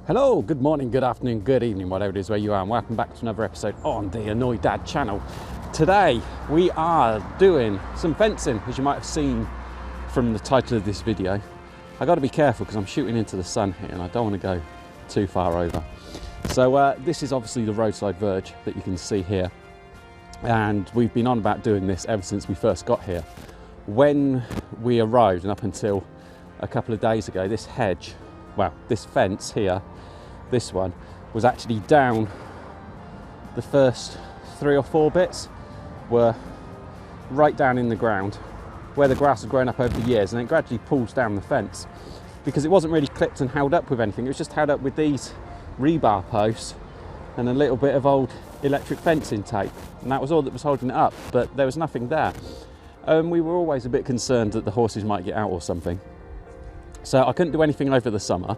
Hello, good morning, good afternoon, good evening, whatever it is where you are, and welcome back to another episode on the Annoy Dad channel. Today we are doing some fencing, as you might have seen from the title of this video. I got to be careful because I'm shooting into the sun here and I don't want to go too far over. So this is obviously the roadside verge that you can see here, and we've been on about doing this ever since we first got here. When we arrived and up until a couple of days ago, this hedge, well, this fence here, this one, was actually down. The first 3 or 4 bits were right down in the ground where the grass had grown up over the years, and it gradually pulls down the fence because it wasn't really clipped and held up with anything. It was just held up with these rebar posts and a little bit of old electric fencing tape, and that was all that was holding it up, but there was nothing there. We were always a bit concerned that the horses might get out or something. So I couldn't do anything over the summer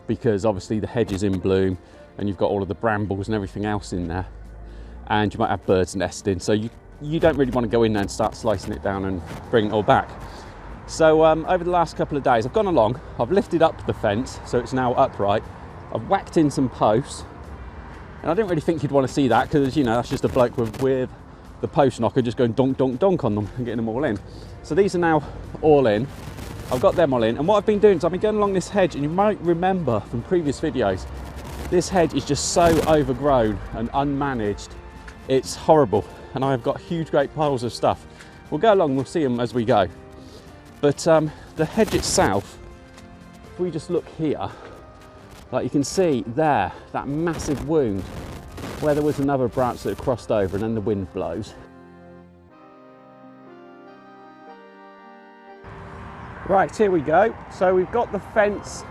because obviously the hedge is in bloom and you've got all of the brambles and everything else in there, and you might have birds nesting, so you don't really want to go in there and start slicing it down and bring it all back. So over the last couple of days I've gone along, I've lifted up the fence so it's now upright, I've whacked in some posts, and I didn't really think you'd want to see that because, you know, that's just a bloke with the post knocker just going donk donk donk on them and getting them all in. So these are now all in. I've got them all in, and what I've been doing is I've been going along this hedge, and you might remember from previous videos, this hedge is just so overgrown and unmanaged, it's horrible, and I've got huge great piles of stuff. We'll go along, we'll see them as we go. But the hedge itself, if we just look here, like you can see there, that massive wound where there was another branch that had crossed over and then the wind blows. Right, here we go. So we've got the fence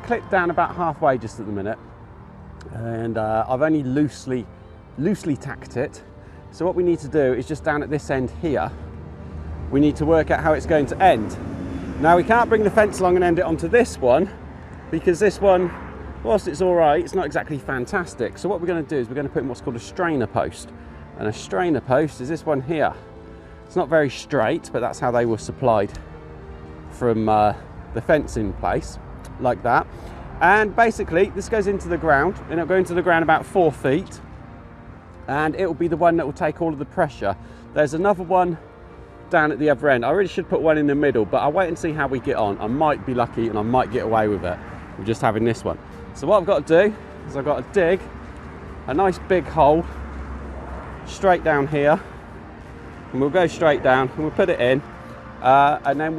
clipped down about halfway just at the minute, and I've only loosely tacked it. So what we need to do is just down at this end here, we need to work out how it's going to end. Now we can't bring the fence along and end it onto this one because this one, whilst it's all right, it's not exactly fantastic. So what we're going to do is we're going to put in what's called a strainer post, and a strainer post is this one here. It's not very straight, but that's how they were supplied from the fence in place, like that. And basically this goes into the ground, and it'll go into the ground about 4 feet, and it will be the one that will take all of the pressure. There's another one down at the other end. I really should put one in the middle, but I'll wait and see how we get on. I might be lucky and I might get away with it with just having this one. So what I've got to do is I've got to dig a nice big hole straight down here, and we'll go straight down and we'll put it in, and then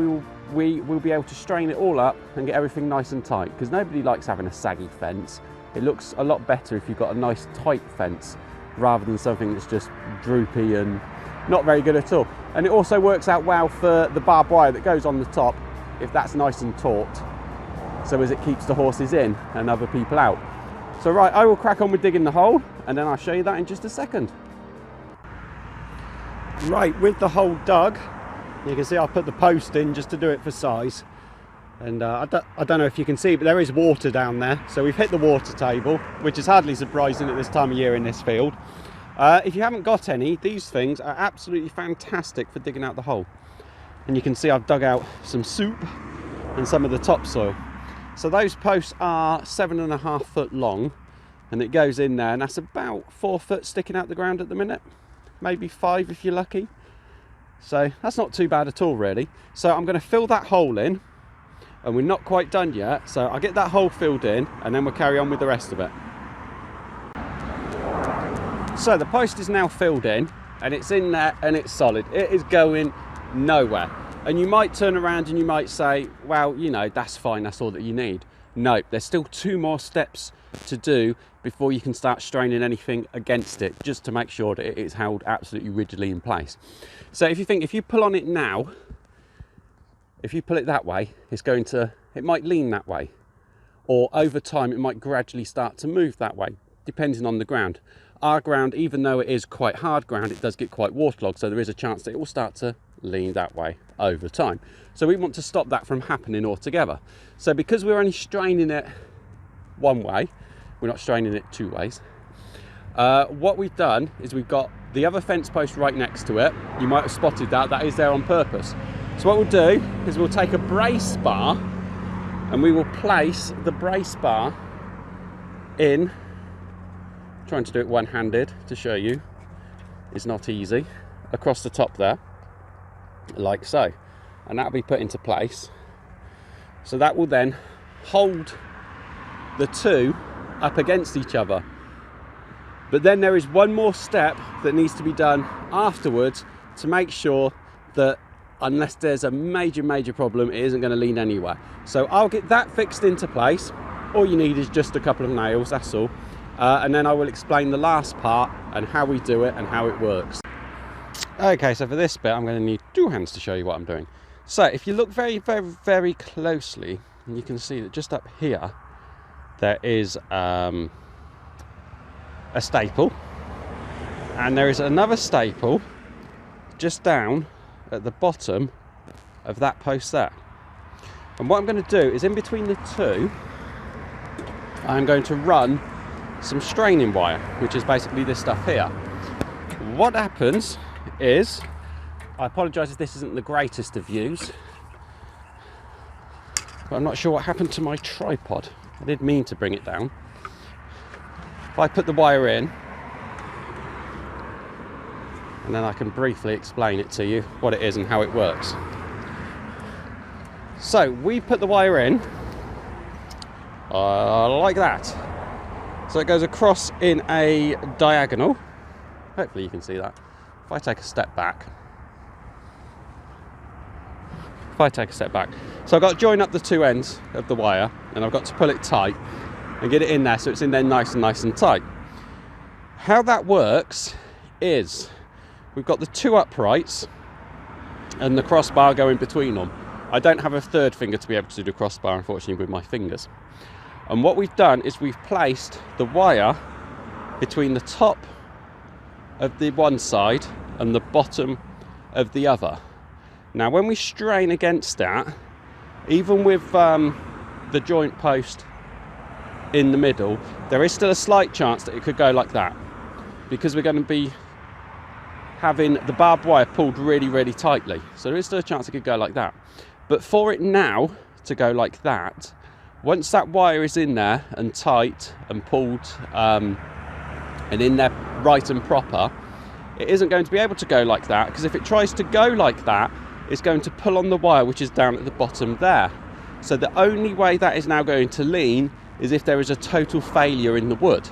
we will be able to strain it all up and get everything nice and tight, because nobody likes having a saggy fence. It looks a lot better if you've got a nice tight fence rather than something that's just droopy and not very good at all. And it also works out well for the barbed wire that goes on the top, if that's nice and taut, so as it keeps the horses in and other people out. So right, I will crack on with digging the hole, and then I'll show you that in just a second. Right, with the hole dug, you can see I put the post in just to do it for size, and I don't know if you can see, but there is water down there, so we've hit the water table, which is hardly surprising at this time of year in this field. If you haven't got any, these things are absolutely fantastic for digging out the hole. And you can see I've dug out some soup and some of the topsoil. So those posts are 7.5 foot long, and it goes in there, and that's about 4 foot sticking out the ground at the minute, maybe 5 if you're lucky. So that's not too bad at all, really. So I'm going to fill that hole in, and we're not quite done yet, so I'll get that hole filled in and then we'll carry on with the rest of it. So the post is now filled in, and it's in there and it's solid. It is going nowhere. And you might turn around and you might say, well, you know, that's fine, that's all that you need. No, there's still 2 more steps to do before you can start straining anything against it, just to make sure that it is held absolutely rigidly in place. So if you pull on it now, if you pull it that way, it might lean that way, or over time it might gradually start to move that way, depending on the ground. Our ground, even though it is quite hard ground, it does get quite waterlogged, so there is a chance that it will start to lean that way over time. So we want to stop that from happening altogether. So because we're only straining it one way, we're not straining it 2 ways, what we've done is we've got the other fence post right next to it. You might have spotted that, that is there on purpose. So what we'll do is we'll take a brace bar, and we will place the brace bar in, trying to do it one-handed to show you, is not easy, across the top there, like so. And that'll be put into place. So that will then hold the two up against each other. But then there is one more step that needs to be done afterwards to make sure that unless there's a major problem, it isn't going to lean anywhere. So I'll get that fixed into place. All you need is just a couple of nails, that's all. And then I will explain the last part and how we do it and how it works. Okay, so for this bit, I'm going to need two hands to show you what I'm doing. So if you look very closely, you can see that just up here, there is a staple. And there is another staple just down at the bottom of that post there. And what I'm going to do is in between the two, I'm going to run some straining wire, which is basically this stuff here. What happens is, I apologise if this isn't the greatest of views, but I'm not sure what happened to my tripod. I did mean to bring it down. If I put the wire in, and then I can briefly explain it to you, what it is and how it works. So we put the wire in like that. So it goes across in a diagonal. Hopefully you can see that. If I take a step back. So I've got to join up the two ends of the wire, and I've got to pull it tight and get it in there so it's in there nice and tight. How that works is we've got the two uprights and the crossbar going between them. I don't have a third finger to be able to do the crossbar, unfortunately, with my fingers. And what we've done is we've placed the wire between the top of the one side and the bottom of the other. Now when we strain against that, even with the joint post in the middle, there is still a slight chance that it could go like that, because we're going to be having the barbed wire pulled really tightly. So there is still a chance it could go like that. But for it now to go like that, once that wire is in there and tight and pulled and in there right and proper, it isn't going to be able to go like that, because if it tries to go like that, it's going to pull on the wire which is down at the bottom there. So the only way that is now going to lean is if there is a total failure in the wood,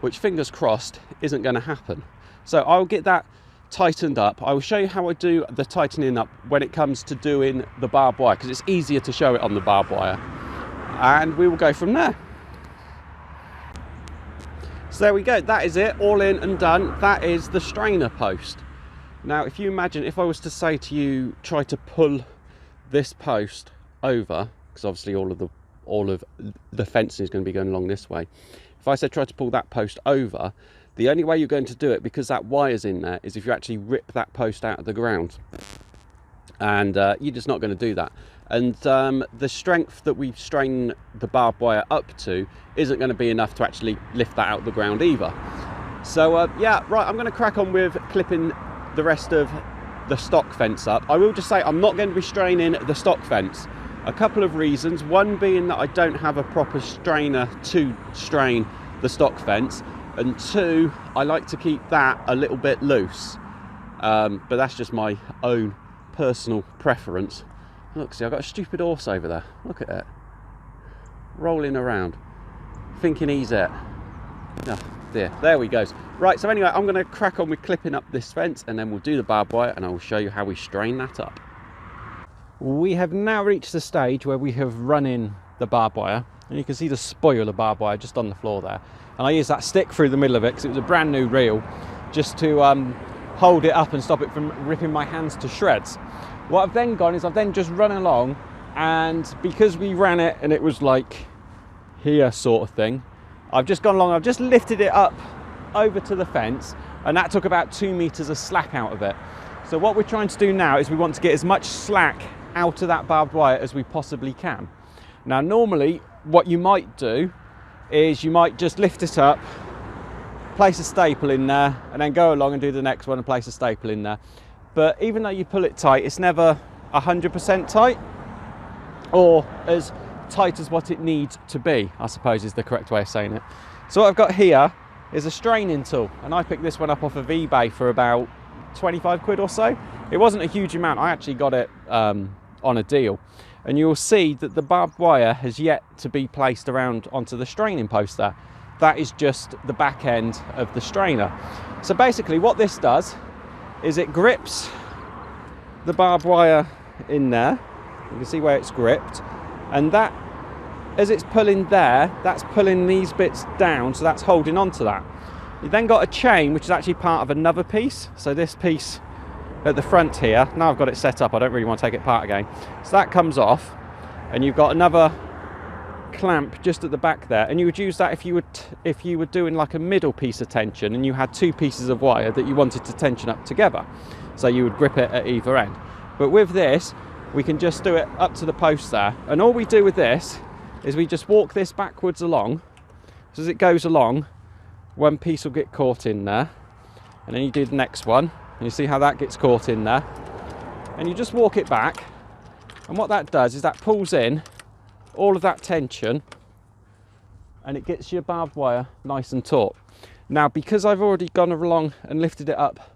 which, fingers crossed, isn't going to happen. So I'll get that tightened up. I will show you how I do the tightening up when it comes to doing the barbed wire, because it's easier to show it on the barbed wire, and we will go from there. So there we go, that is it, all in and done. That is the strainer post. Now if you imagine, if I was to say to you, try to pull this post over, because obviously all of the fencing is going to be going along this way. If I said try to pull that post over, the only way you're going to do it, because that wire's in there, is if you actually rip that post out of the ground. And you're just not going to do that. And the strength that we strain the barbed wire up to isn't going to be enough to actually lift that out of the ground either. So yeah, right, I'm going to crack on with clipping the rest of the stock fence up. I will just say I'm not going to be straining the stock fence. A couple of reasons. One being that I don't have a proper strainer to strain the stock fence. And two, I like to keep that a little bit loose. But that's just my own personal preference. Look, see, I've got a stupid horse over there. Look at it. Rolling around. Thinking he's it. Oh, dear. There we go. Right, so anyway, I'm going to crack on with clipping up this fence, and then we'll do the barbed wire, and I will show you how we strain that up. We have now reached the stage where we have run in the barbed wire, and you can see the spoil of barbed wire just on the floor there. And I used that stick through the middle of it because it was a brand new reel, just to hold it up and stop it from ripping my hands to shreds. What I've then gone is I've then just run along, and because we ran it and it was like here sort of thing, I've just gone along, I've just lifted it up over to the fence, and that took about 2 meters of slack out of it. So what we're trying to do now is we want to get as much slack out of that barbed wire as we possibly can. Now normally what you might do is you might just lift it up, place a staple in there, and then go along and do the next one and place a staple in there. But even though you pull it tight, it's never 100% tight, or as tight as what it needs to be, I suppose is the correct way of saying it. So what I've got here is a straining tool, and I picked this one up off of eBay for about 25 quid or so. It wasn't a huge amount. I actually got it on a deal, and you'll see that the barbed wire has yet to be placed around onto the straining post there. That is just the back end of the strainer. So basically what this does is it grips the barbed wire in there. You can see where it's gripped, and that, as it's pulling there, that's pulling these bits down, so that's holding on to that. You then got a chain which is actually part of another piece. So this piece at the front here, now I've got it set up, I don't really want to take it apart again. So that comes off, and you've got another clamp just at the back there, and you would use that if you were doing like a middle piece of tension and you had two pieces of wire that you wanted to tension up together. So you would grip it at either end. But with this, we can just do it up to the post there, and all we do with this is we just walk this backwards along. So as it goes along, one piece will get caught in there, and then you do the next one, and you see how that gets caught in there, and you just walk it back, and what that does is that pulls in all of that tension, and it gets your barbed wire nice and taut. Now, because I've already gone along and lifted it up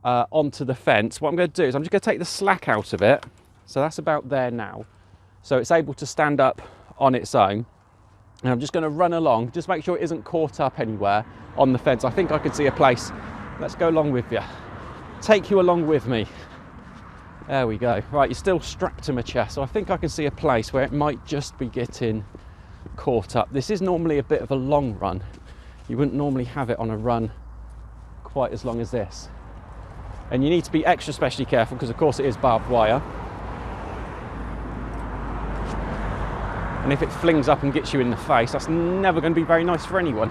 onto the fence, what I'm going to do is I'm just going to take the slack out of it. So that's about there now, so it's able to stand up on its own, and I'm just going to run along, just make sure it isn't caught up anywhere on the fence. I think I can see a place. Let's go along with you, take you along with me. There we go. Right, you're still strapped to my chest, so I think I can see a place where it might just be getting caught up. This is normally a bit of a long run. You wouldn't normally have it on a run quite as long as this, and you need to be extra specially careful because of course it is barbed wire, and if it flings up and gets you in the face, that's never going to be very nice for anyone.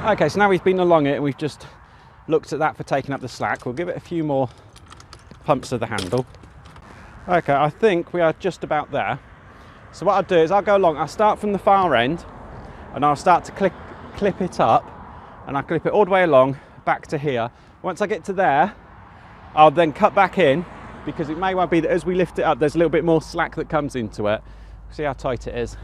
Okay, so now we've been along it and we've just looked at that for taking up the slack. We'll give it a few more pumps of the handle. Okay, I think we are just about there. So what I'll do is I'll go along, I'll start from the far end, and I'll start to clip it up, and I'll clip it all the way along back to here. Once I get to there, I'll then cut back in, because it may well be that as we lift it up, there's a little bit more slack that comes into it. See how tight it is.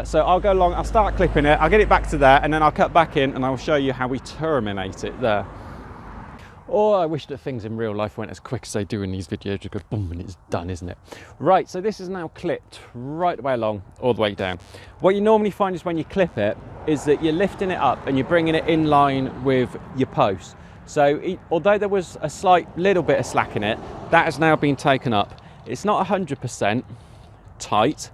So I'll go along, I'll start clipping it, I'll get it back to there, and then I'll cut back in and I'll show you how we terminate it there. Or I wish that things in real life went as quick as they do in these videos. Just go boom and it's done, isn't it? Right, so this is now clipped right the way along, all the way down. What you normally find is when you clip it, is that you're lifting it up and you're bringing it in line with your post. So although there was a slight little bit of slack in it, that has now been taken up. It's not 100% tight,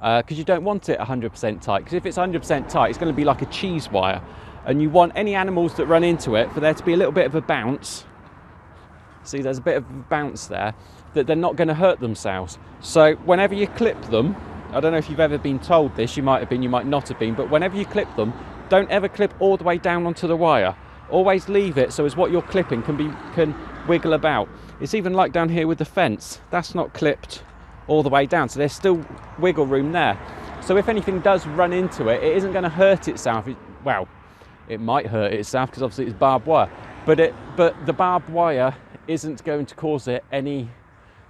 because you don't want it 100% tight, because if it's 100% tight, it's going to be like a cheese wire, and you want any animals that run into it for there to be a little bit of a bounce. See, there's a bit of a bounce there, that they're not going to hurt themselves. So whenever you clip them, I don't know if you've ever been told this, you might have been, you might not have been, but whenever you clip them, don't ever clip all the way down onto the wire. Always leave it so as what you're clipping can wiggle about. It's even like down here with the fence, that's not clipped all the way down, so there's still wiggle room there. So if anything does run into it, it isn't going to hurt itself. Well, it might hurt itself because obviously it's barbed wire, but the barbed wire isn't going to cause it any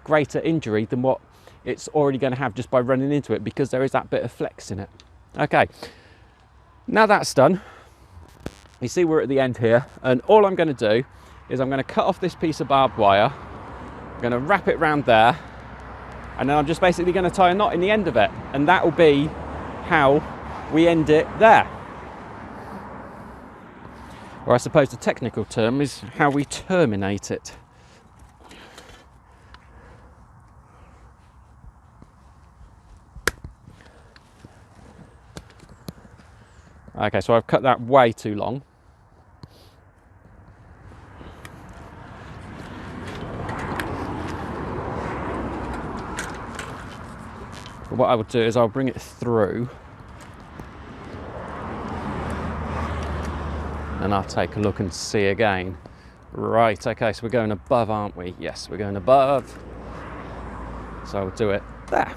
greater injury than what it's already going to have just by running into it, because there is that bit of flex in it. Okay, now that's done, You see we're at the end here, and all I'm going to do is I'm going to cut off this piece of barbed wire. I'm going to wrap it around there, and then I'm just basically going to tie a knot in the end of it, and that will be how we end it there. Or I suppose the technical term is how we terminate it. Okay, so I've cut that way too long. But what I would do is I'll bring it through, and I'll take a look and see again. Right, okay, so we're going above, aren't we? Yes, we're going above. So I'll do it there.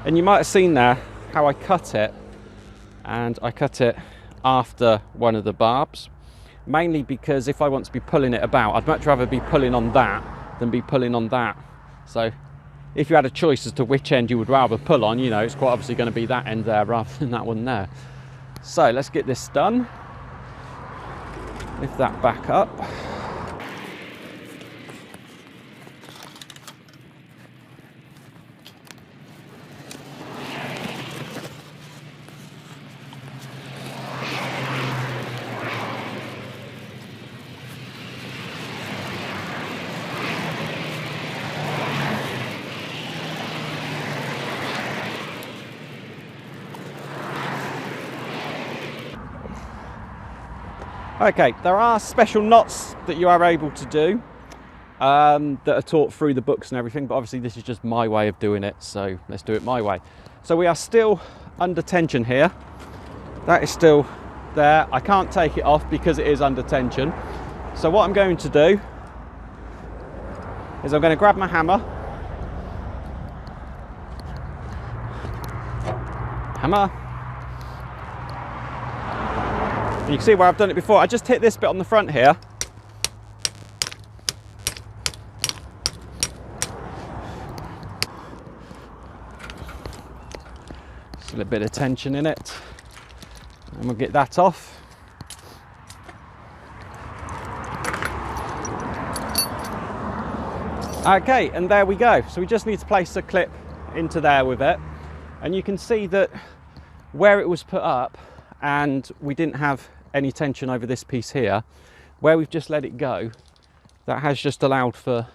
And you might have seen there how I cut it, and I cut it after one of the barbs, mainly because if I want to be pulling it about, I'd much rather be pulling on that than be pulling on that. So if you had a choice as to which end you would rather pull on, you know, it's quite obviously going to be that end there rather than that one there. So let's get this done. Lift that back up. Okay, there are special knots that you are able to do that are taught through the books and everything, but obviously this is just my way of doing it, so let's do it my way. So we are still under tension here. That is still there. I can't take it off because it is under tension. So what I'm going to do is I'm going to grab my hammer. And you can see where I've done it before. I just hit this bit on the front here. Just a little bit of tension in it. And we'll get that off. Okay, and there we go. So we just need to place a clip into there with it. And you can see that where it was put up and we didn't have any tension over this piece here, where we've just let it go, that has just allowed for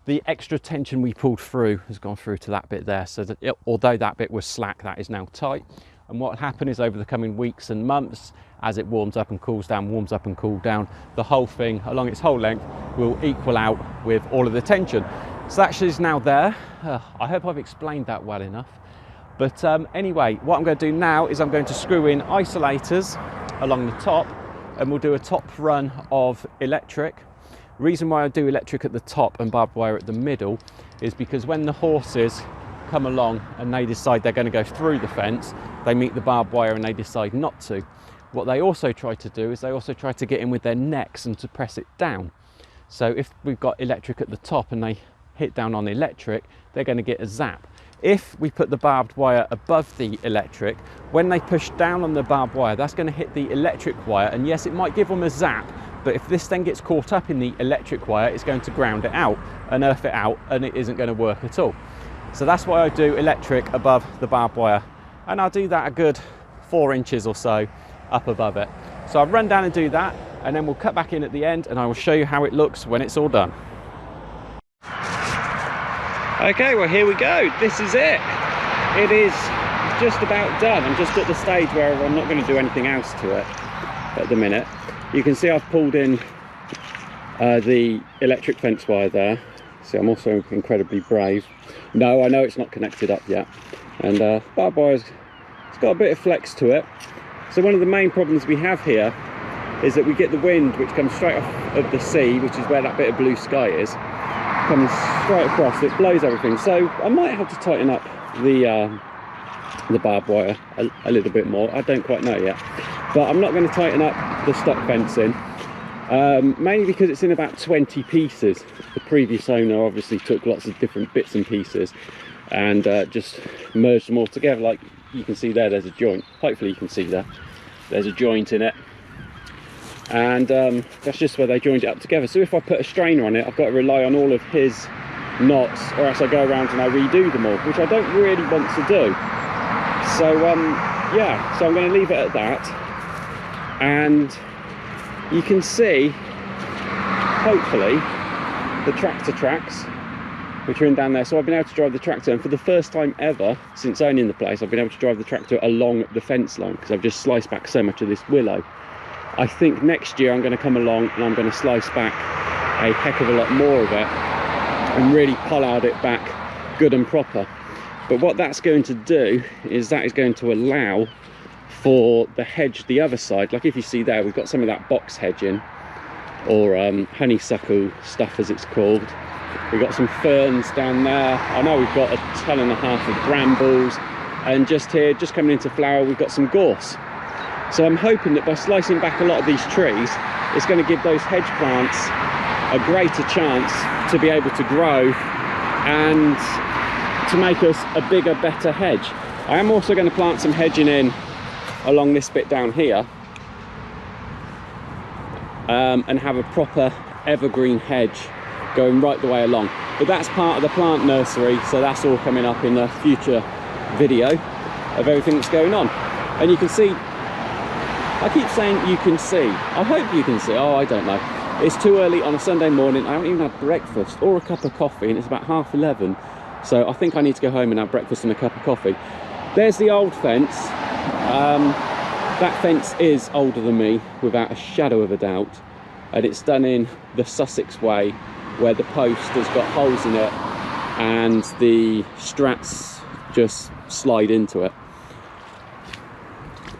the extra tension we pulled through has gone through to that bit there, so that although that bit was slack, that is now tight. And what will happen is over the coming weeks and months, as it warms up and cools down, the whole thing along its whole length will equal out with all of the tension. So that is now there. I hope I've explained that well enough. But anyway, what I'm going to do now is I'm going to screw in isolators along the top, and we'll do a top run of electric. Reason why I do electric at the top and barbed wire at the middle is because when the horses come along and they decide they're going to go through the fence, they meet the barbed wire and they decide not to. What they also try to do is they also try to get in with their necks and to press it down. So if we've got electric at the top and they hit down on electric, they're going to get a zap. If we put the barbed wire above the electric, when they push down on the barbed wire, that's going to hit the electric wire, and yes, it might give them a zap, but if this then gets caught up in the electric wire, it's going to ground it out and earth it out, and it isn't going to work at all. So that's why I do electric above the barbed wire, and I'll do that a good 4 inches or so up above it. So I'll run down and do that, and then we'll cut back in at the end and I will show you how it looks when it's all done. Okay, well here we go. This is it. It is just about done. I'm just at the stage where I'm not going to do anything else to it at the minute. You can see I've pulled in the electric fence wire there. So I'm also incredibly brave. No, I know it's not connected up yet. And barbed wire's, it's got a bit of flex to it. So one of the main problems we have here is that we get the wind which comes straight off of the sea, which is where that bit of blue sky is, comes straight across, it blows everything. So I might have to tighten up the barbed wire a little bit more. I don't quite know yet, but I'm not going to tighten up the stock fencing mainly because it's in about 20 pieces. The previous owner obviously took lots of different bits and pieces and just merged them all together. Like you can see there, there's a joint. Hopefully you can see there, there's a joint in it, and that's just where they joined it up together. So if I put a strainer on it, I've got to rely on all of his knots, or else I go around and I redo them all, which I don't really want to do. So yeah, so I'm going to leave it at that, and you can see hopefully the tractor tracks which are in down there. So I've been able to drive the tractor, and for the first time ever since owning the place, I've been able to drive the tractor along the fence line, because I've just sliced back so much of this willow. I think next year I'm going to come along and I'm going to slice back a heck of a lot more of it and really pollard it back good and proper. But what that's going to do is that is going to allow for the hedge the other side. Like if you see there, we've got some of that box hedging, or honeysuckle stuff as it's called. We've got some ferns down there. I know we've got 1.5 tons of brambles, and just here, just coming into flower, we've got some gorse. So I'm hoping that by slicing back a lot of these trees, it's going to give those hedge plants a greater chance to be able to grow and to make us a bigger, better hedge. I am also going to plant some hedging in along this bit down here, and have a proper evergreen hedge going right the way along. But that's part of the plant nursery, so that's all coming up in a future video of everything that's going on. And you can see, I keep saying you can see, I hope you can see. Oh, I don't know, it's too early on a Sunday morning. I haven't even had breakfast or a cup of coffee, and it's about 11:30, so I think I need to go home and have breakfast and a cup of coffee. There's the old fence. That fence is older than me without a shadow of a doubt, and it's done in the Sussex way, where the post has got holes in it and the strats just slide into it.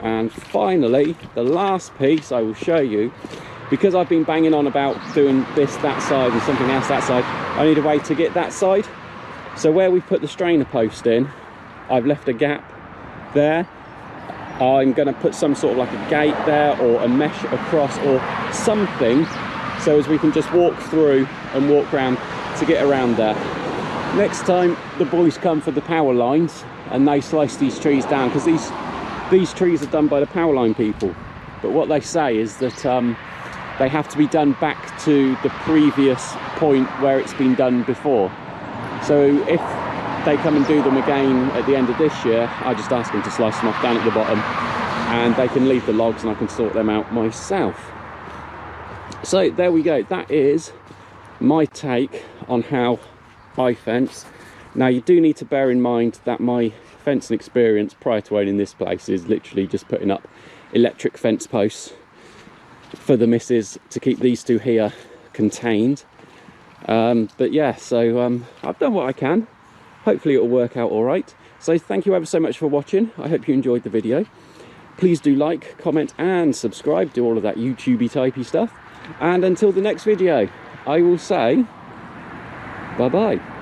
And finally, the last piece I will show you, because I've been banging on about doing this that side and something else that side, I need a way to get that side. So where we put the strainer post in, I've left a gap there. I'm going to put some sort of like a gate there, or a mesh across, or something, so as we can just walk through and walk around to get around there. Next time the boys come for the power lines and they slice these trees down, because these trees are done by the power line people, but what they say is that they have to be done back to the previous point where it's been done before. So if they come and do them again at the end of this year, I just ask them to slice them off down at the bottom, and they can leave the logs and I can sort them out myself. So there we go, that is my take on how I fence. Now you do need to bear in mind that my fencing experience prior to owning this place is literally just putting up electric fence posts for the missus to keep these two here contained. But yeah, so I've done what I can. Hopefully it'll work out all right. So thank you ever so much for watching. I hope you enjoyed the video. Please do like, comment and subscribe, do all of that YouTubey typey stuff. And until the next video, I will say bye bye.